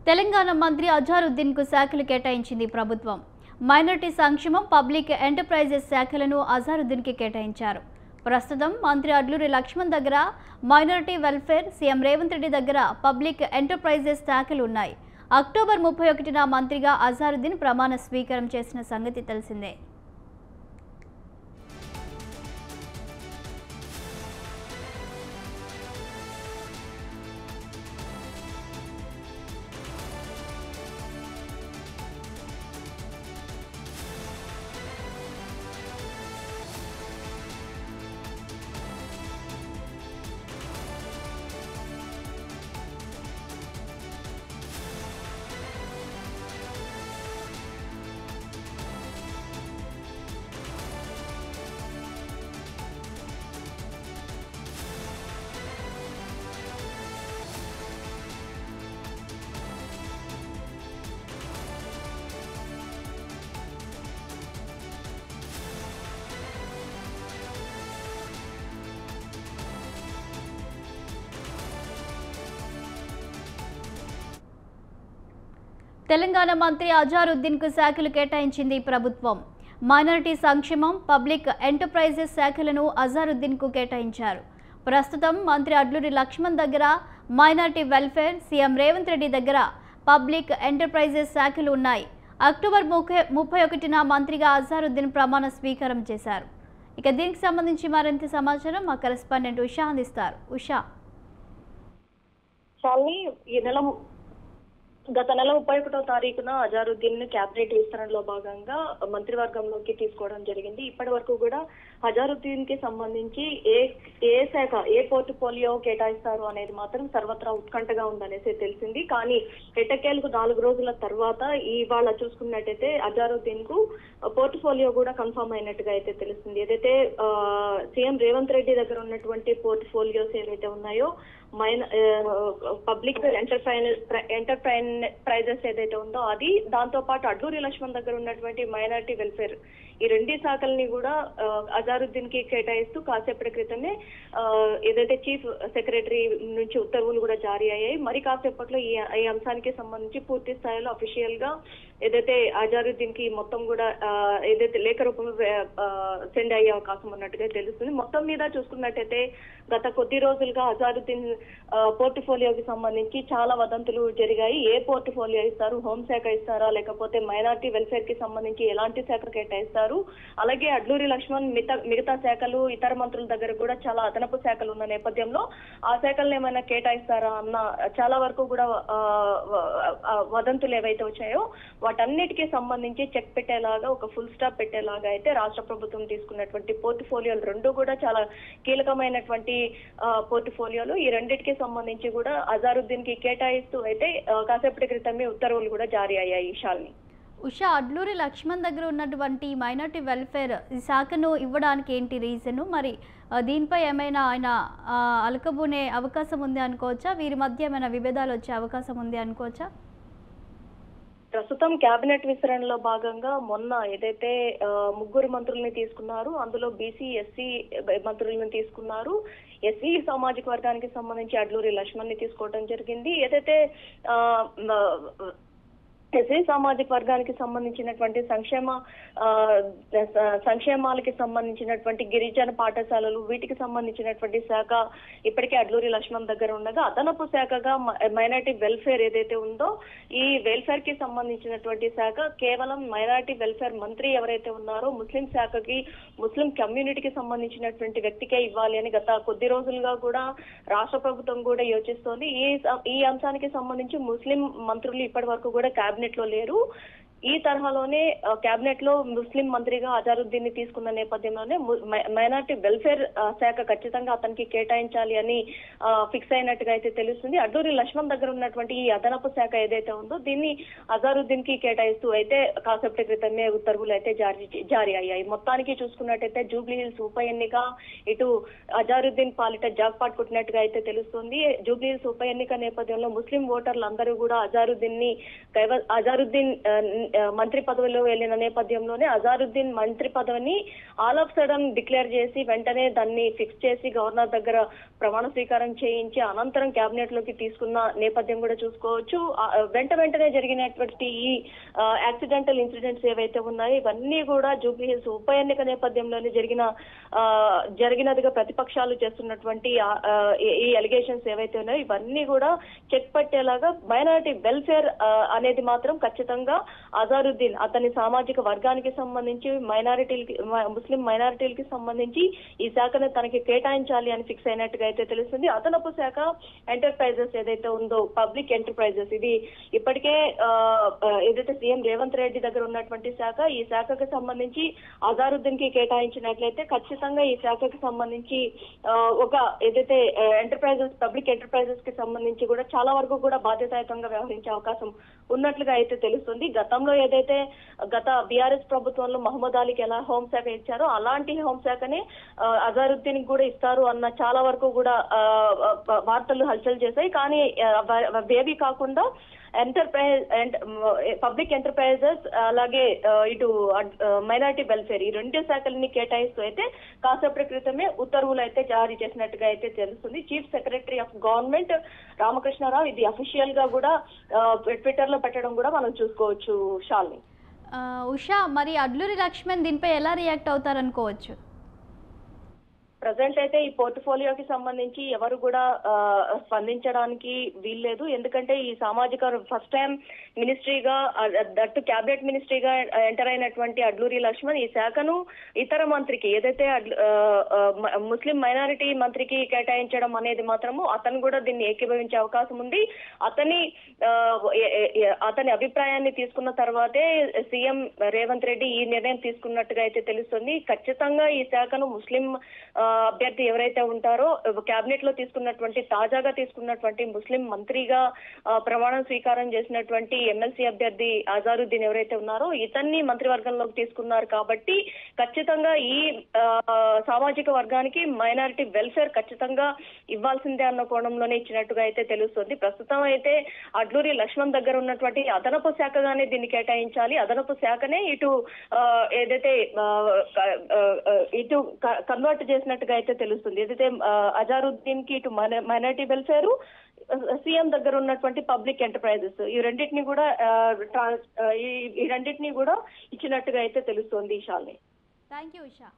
తెలంగాణ మంత్రి అజారుద్దీన్ కు శాఖలు కేటాయించింది ప్రభుత్వం. మైనారిటీ సంక్షేమం, పబ్లిక్ ఎంటర్ప్రైజెస్ శాఖలను అజారుద్దీన్ కి కేటాయించారు. ప్రస్తుతం మంత్రి అడ్లూరి లక్ష్మణ్ దగ్గర minority welfare, CM Revanth Reddy దగ్గర పబ్లిక్ ఎంటర్ప్రైజెస్ శాఖలు ఉన్నాయి. అక్టోబర్ 31న మంత్రిగా అజారుద్దీన్ ప్రమాణ స్వీకారం చేసిన సంగతి తెలిసిందే. తెలంగాణ మంత్రి అజారుద్దీన్ కు శాఖలు కేటాయించింది ప్రభుత్వం. మైనారిటీ సంక్షేమం, పబ్లిక్ ఎంటర్ప్రైజెస్ శాఖలను అజారుద్దీన్ కు కేటాయించారు. ప్రస్తుతం మంత్రి అడ్లూరి లక్ష్మణ్ దగ్గర minority welfare, CM Revanth Reddy దగ్గర పబ్లిక్ ఎంటర్ప్రైజెస్ శాఖలు ఉన్నాయి. అక్టోబర్ 31న మంత్రిగా అజారుద్దీన్ ప్రమాణ స్వీకారం చేశారు. ఇక దీనికి సంబంధించి మరింత సమాచారం మా కరెస్పాండెంట్ ఉషా అందిస్తారు. ఉషా, గత నెల 31వ తారీఖున అజారుద్దీన్ క్యాబినెట్ విస్తరణలో భాగంగా మంత్రివర్గంలోకి తీసుకోవడం జరిగింది. ఇప్పటి వరకు కూడా అజారుద్దీన్ కి సంబంధించి ఏ శాఖ, ఏ పోర్ట్ఫోలియో కేటాయిస్తారు అనేది మాత్రం సర్వత్రా ఉత్కంఠగా ఉందనేసి తెలిసింది. కానీ ఎట్టకేలకు 4 రోజుల తర్వాత ఇవాళ చూసుకున్నట్టయితే అజారుద్దీన్ కు పోర్ట్ఫోలియో కూడా కన్ఫర్మ్ అయినట్టుగా అయితే తెలుస్తుంది. ఏదైతే సీఎం రేవంత్ రెడ్డి దగ్గర ఉన్నటువంటి పోర్ట్ఫోలియోస్ ఏవైతే ఉన్నాయో, పబ్లిక్ ఎంటర్ప్రైజెస్ ఏదైతే ఉందో అది, దాంతో పాటు అడ్లూరి లక్ష్మణ్ దగ్గర ఉన్నటువంటి మైనారిటీ వెల్ఫేర్, ఈ 2 శాఖల్ని కూడా అజారుద్దీన్ కి కేటాయిస్తూ కాసేపటి క్రితమే ఏదైతే చీఫ్ సెక్రటరీ నుంచి ఉత్తర్వులు కూడా జారీ అయ్యాయి. మరి కాసేపట్లో ఈ అంశానికి సంబంధించి పూర్తి స్థాయిలో అఫీషియల్ గా ఏదైతే అజారుద్దీన్ కి మొత్తం కూడా ఏదైతే లేఖ రూపంలో సెండ్ అయ్యే అవకాశం ఉన్నట్టుగా తెలుస్తుంది. మొత్తం మీద చూసుకున్నట్టయితే గత కొద్ది రోజులుగా అజారుద్దీన్ పోర్ట్ఫోలియోకి సంబంధించి చాలా వదంతులు జరిగాయి. ఏ పోర్ట్ఫోలియో ఇస్తారు, హోంశాఖ ఇస్తారా, లేకపోతే మైనారిటీ వెల్ఫేర్ కి సంబంధించి ఎలాంటి శాఖ కేటాయిస్తారు, అలాగే అడ్లూరి లక్ష్మణ్ మిగతా శాఖలు, ఇతర మంత్రుల దగ్గర కూడా చాలా అదనపు శాఖలు ఉన్న నేపథ్యంలో ఆ శాఖలను ఏమైనా కేటాయిస్తారా అన్న చాలా వరకు కూడా వదంతులు ఏవైతే వచ్చాయో వాటన్నిటికీ సంబంధించి చెక్ పెట్టేలాగా, ఒక ఫుల్ స్టాప్ పెట్టేలాగా అయితే రాష్ట్ర ప్రభుత్వం తీసుకున్నటువంటి పోర్ట్ఫోలియోలు 2 కూడా చాలా కీలకమైనటువంటి పోర్ట్ఫోలియోలు. ఈ 2టికి సంబంధించి కూడా అజారుద్దీన్ కి కేటాయిస్తూ అయితే కాసేపటి క్రితమే ఉత్తర్వులు కూడా జారీ అయ్యాయి. శాలిని, ఉషా, అడ్లూరి లక్ష్మణ్ దగ్గర ఉన్నటువంటి మైనారిటీ వెల్ఫేర్ ఈ శాఖను ఇవ్వడానికి ఏంటి రీజన్? మరి దీనిపై ఏమైనా ఆయన అలకబూనే అవకాశం ఉంది అనుకోవచ్చా? వీరి మధ్య ఏమైనా విభేదాలు వచ్చే అవకాశం ఉంది అనుకోవచ్చా? ప్రస్తుతం కేబినెట్ విస్తరణలో భాగంగా మొన్న ఏదైతే 3 మంత్రుల్ని తీసుకున్నారు, అందులో బీసీ, ఎస్సీ మంత్రులను తీసుకున్నారు. ఎస్సీ సామాజిక వర్గానికి సంబంధించి అడ్లూరి లక్ష్మణ్ ని తీసుకోవడం జరిగింది. ఏదైతే ఎస్సీ సామాజిక వర్గానికి సంబంధించినటువంటి సంక్షేమాలకి సంబంధించినటువంటి గిరిజన పాఠశాలలు, వీటికి సంబంధించినటువంటి శాఖ ఇప్పటికే అడ్లూరి లక్ష్మణ్ దగ్గర ఉండగా, అదనపు శాఖగా మైనారిటీ వెల్ఫేర్ ఏదైతే ఉందో ఈ వెల్ఫేర్ కి సంబంధించినటువంటి శాఖ కేవలం మైనారిటీ వెల్ఫేర్ మంత్రి ఎవరైతే ఉన్నారో ముస్లిం శాఖకి, ముస్లిం కమ్యూనిటీకి సంబంధించినటువంటి వ్యక్తికే ఇవ్వాలి అని గత కొద్ది రోజులుగా కూడా రాష్ట్ర ప్రభుత్వం కూడా యోచిస్తోంది. ఈ అంశానికి సంబంధించి ముస్లిం మంత్రులు ఇప్పటి వరకు కూడా కేబినెట్ లో లేరు. ఈ తరహాలోనే కేబినెట్ లో ముస్లిం మంత్రిగా అజారుద్దీన్ ని తీసుకున్న నేపథ్యంలోనే మైనారిటీ వెల్ఫేర్ శాఖ ఖచ్చితంగా అతనికి కేటాయించాలి అని ఫిక్స్ అయినట్టుగా అయితే తెలుస్తుంది. అడ్లూరి లక్ష్మణ్ దగ్గర ఉన్నటువంటి ఈ అదనపు శాఖ ఏదైతే ఉందో దీన్ని అజారుద్దీన్ కి కేటాయిస్తూ అయితే కాసేపటి క్రితమే ఉత్తర్వులు అయితే జారీ అయ్యాయి. మొత్తానికి చూసుకున్నట్టయితే జూబ్లీ హిల్స్ ఉప ఎన్నిక ఇటు అజారుద్దీన్ పాలిట జాక్పాట్ కొట్టినట్టుగా అయితే తెలుస్తుంది. జూబ్లీ హిల్స్ ఉప ఎన్నిక నేపథ్యంలో ముస్లిం ఓటర్లు అందరూ కూడా అజారుద్దీన్ మంత్రి పదవిలో వెళ్ళిన నేపథ్యంలోనే అజారుద్దీన్ మంత్రి పదవిని ఆల్ ఆఫ్ సడన్ డిక్లేర్ చేసి వెంటనే దాన్ని ఫిక్స్ చేసి గవర్నర్ దగ్గర ప్రమాణ స్వీకారం చేయించి అనంతరం కేబినెట్ లోకి తీసుకున్న నేపథ్యం కూడా చూసుకోవచ్చు. వెంటనే జరిగినటువంటి ఈ యాక్సిడెంటల్ ఇన్సిడెంట్స్ ఏవైతే ఉన్నాయో ఇవన్నీ కూడా జూబ్లీ హిల్స్ ఉప ఎన్నిక నేపథ్యంలోనే జరిగినదిగా ప్రతిపక్షాలు చేస్తున్నటువంటి ఈ అలిగేషన్స్ ఏవైతే ఉన్నాయో ఇవన్నీ కూడా చెక్ పట్టేలాగా మైనారిటీ వెల్ఫేర్ అనేది మాత్రం ఖచ్చితంగా అజారుద్దీన్ అతని సామాజిక వర్గానికి సంబంధించి ముస్లిం మైనారిటీలకి సంబంధించి ఈ శాఖను తనకి కేటాయించాలి అని ఫిక్స్ అయినట్టుగా అయితే తెలుస్తుంది. అదనపు శాఖ ఎంటర్ప్రైజెస్ ఏదైతే ఉందో పబ్లిక్ ఎంటర్ప్రైజెస్ ఇది ఇప్పటికే ఏదైతే సీఎం రేవంత్ రెడ్డి దగ్గర ఉన్నటువంటి శాఖ ఈ శాఖకు సంబంధించి అజారుద్దీన్ కి కేటాయించినట్లయితే ఖచ్చితంగా ఈ శాఖకి సంబంధించి ఒక ఏదైతే పబ్లిక్ ఎంటర్ప్రైజెస్ కి సంబంధించి కూడా చాలా వరకు కూడా బాధ్యతాయుతంగా వ్యవహరించే అవకాశం ఉన్నట్లుగా అయితే తెలుస్తుంది. గతంలో ఏదైతే గత బీఆర్ఎస్ ప్రభుత్వంలో మహమ్మద్ అలీకి ఎలా హోంశాఖ ఇచ్చారో అలాంటి హోంశాఖని అజారుద్దీన్ కూడా ఇస్తారు అన్న చాలా వరకు కూడా వార్తలు హల్చల్ చేశాయి. కానీ అవేవి కాకుండా పబ్లిక్ ఎంటర్ప్రైజెస్ అలాగే ఇటు మైనారిటీ వెల్ఫేర్ ఈ రెండు శాఖలని కేటాయిస్తూ అయితే కాసేపటి క్రితమే ఉత్తర్వులు అయితే జారీ చేసినట్టుగా అయితే తెలుస్తుంది. Chief secretary of government Ramakrishna Rao ఇది అఫీషియల్ గా కూడా ట్విట్టర్ లో పెట్టడం కూడా మనం చూసుకోవచ్చు. షాల్ని ఉషా, మరి అడ్లూరి లక్ష్మణ్ దీనిపై ఎలా రియాక్ట్ అవుతారనుకోవచ్చు? ప్రజెంట్ అయితే ఈ పోర్ట్ఫోలియోకి సంబంధించి ఎవరు కూడా స్పందించడానికి వీల్లేదు. ఎందుకంటే ఈ సామాజిక ఫస్ట్ టైం మినిస్ట్రీగా దట్టు క్యాబినెట్ మినిస్ట్రీగా ఎంటర్ అయినటువంటి అడ్లూరి లక్ష్మణ్ ఈ శాఖను ఇతర మంత్రికి ఏదైతే ముస్లిం మైనారిటీ మంత్రికి కేటాయించడం అనేది మాత్రము అతను కూడా దీన్ని ఏకీభవించే అవకాశం ఉంది. అతని అభిప్రాయాన్ని తీసుకున్న తర్వాతే సీఎం రేవంత్ రెడ్డి ఈ నిర్ణయం తీసుకున్నట్టుగా అయితే తెలుస్తుంది. ఖచ్చితంగా ఈ శాఖను ముస్లిం అభ్యర్థి ఎవరైతే ఉంటారో కేబినెట్ లో తాజాగా తీసుకున్నటువంటి ముస్లిం మంత్రిగా ప్రమాణ స్వీకారం చేసినటువంటి ఎమ్మెల్సీ అభ్యర్థి అజారుద్దీన్ ఎవరైతే ఉన్నారో ఇతన్ని మంత్రివర్గంలోకి తీసుకున్నారు. కాబట్టి ఖచ్చితంగా ఈ సామాజిక వర్గానికి మైనారిటీ వెల్ఫేర్ ఖచ్చితంగా ఇవ్వాల్సిందే అన్న కోణంలోనే ఇచ్చినట్టుగా అయితే తెలుస్తుంది. ప్రస్తుతం అయితే అడ్లూరి లక్ష్మణ్ దగ్గర ఉన్నటువంటి అదనపు శాఖగానే దీన్ని కేటాయించాలి. అదనపు శాఖనే ఇటు ఏదైతే ఇటు కన్వర్ట్ చేసినట్టుగా అయితే తెలుస్తుంది. ఏదైతే అజారుద్దీన్ కి ఇటు మైనారిటీ వెల్ఫేర్ సీఎం దగ్గర ఉన్నటువంటి పబ్లిక్ ఎంటర్ప్రైజెస్ ఈ రెండింటిని కూడా ఇచ్చినట్టుగా అయితే తెలుస్తుంది. శాలిని. Thank you Usha.